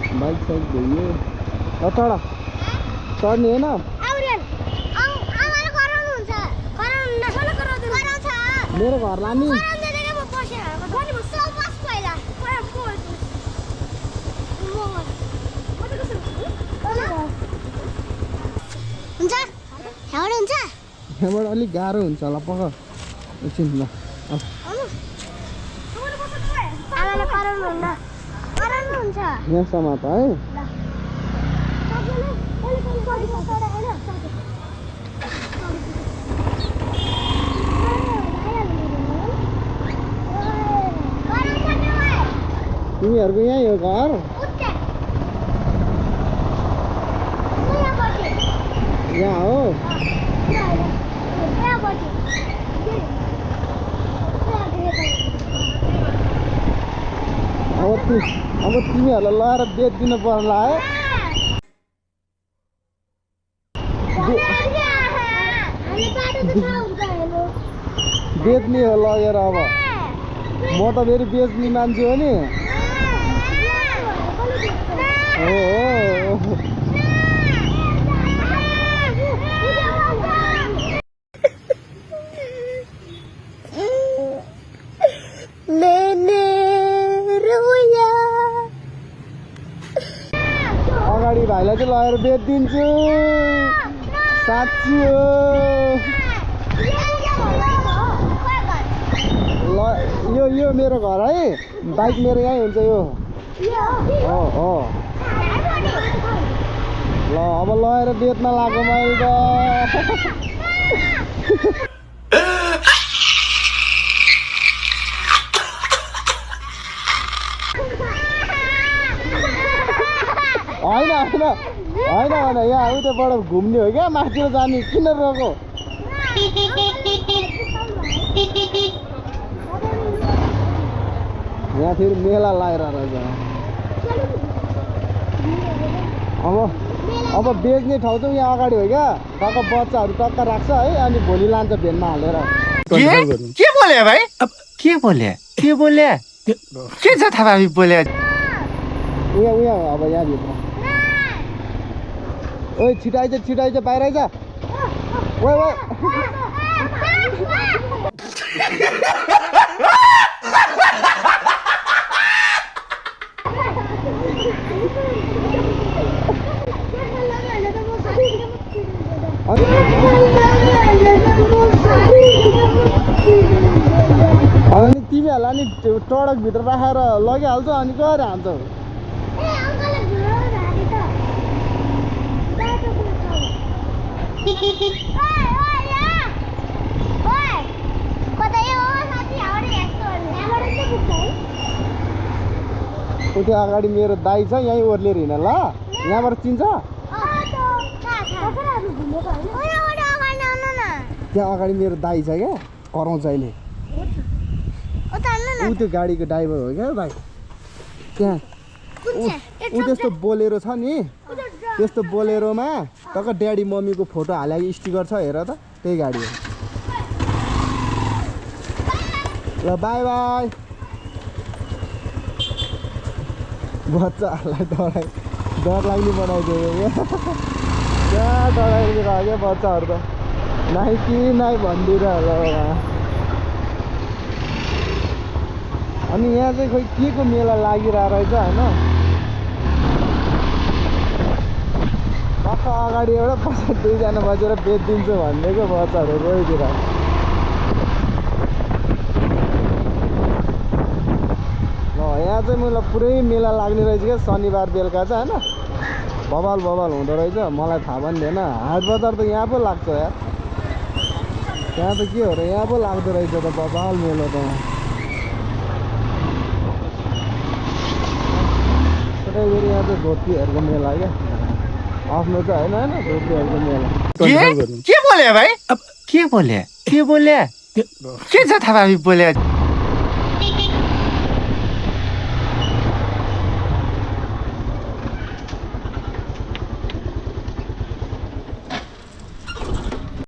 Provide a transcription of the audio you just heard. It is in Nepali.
बाइक साइड गयो चढ चढ्ने होइन मेरो घर लाने यहाँबाट अलिक गाह्रो हुन्छ होला पख एकछिन ल यहाँसम्म त है तिमीहरूको यहीँ हो घर यहाँ हो अब तिमीहरूलाई लगाएर बेचिदिनु पर्ला है बेच्ने हो लगेर अब म त फेरि बेच्ने मान्छे हो नि अगाडि भाइलाई चाहिँ लगेर बेचिदिन्छु साँच्ची हो ल यो मेरो घर है बाइक मेरो यहीँ हुन्छ यो हो ल अब लगेर बेच्न लाग्यो मैले त होइन यहाँ उताबाट घुम्ने हो क्या माथितिर जाने किन रोको यहाँ फेरि मेला लागेर रहेछ अब बेच्ने ठाउँ चाहिँ यहाँ अगाडि हो क्या टक्क बच्चाहरू टक्क राख्छ है अनि भोलि लान्छ भेनमा हालेर के बोले भाइ के बोले के छ थाहा बोले उहाँ अब यहाँभित्र ओइ छिटाइछ बाहिर आइज ओइ अनि तिमीहरूलाई नि टडकभित्र राखेर लगिहाल्छ अनि गएर हाल्छौ उति अगाडि मेरो दाइ छ यहीँ ओर्लेर हिँड ल यहाँबाट चिन्छ त्यहाँ अगाडि मेरो दाइ छ क्या कराउँछ अहिले ऊ त्यो गाडीको ड्राइभर हो क्या भाइ त्यहाँ ऊ त्यस्तो बोलेरो छ नि त्यस्तो बोलेरोमा टक्क ड्याडी मम्मीको फोटो हालेको स्टिकर छ हेर त त्यही गाडी हो ल बाई बाई बच्चाहरूलाई डर लाग्ने बनाइदियो क्या डराइदिएर क्या बच्चाहरू त नाइ कि नाइ भनिदिएर होला अनि यहाँ चाहिँ खोइ के को मेला लागिरहेको रहेछ होइन टक्क अगाडि एउटा पछाडि दुईजना बसेर बेचिदिन्छु भनिदिएको बच्चाहरू रोइदिएर यहाँ चाहिँ मलाई पुरै मेला लाग्ने रहेछ क्या शनिबार बेलुका चाहिँ होइन बबाल हुँदो रहेछ मलाई थाहा पनि थिएन हाट बजार त यहाँ पो लाग्छ यार यहाँ त के हो र यहाँ पो लाग्दो रहेछ त बबाल मेला त कतैखेरि यहाँ चाहिँ धोतीहरूको मेला क्या आफ्नो चाहिँ होइन धोतीहरूको मेला के बोले भाइ के बोले के छ थाहा बोले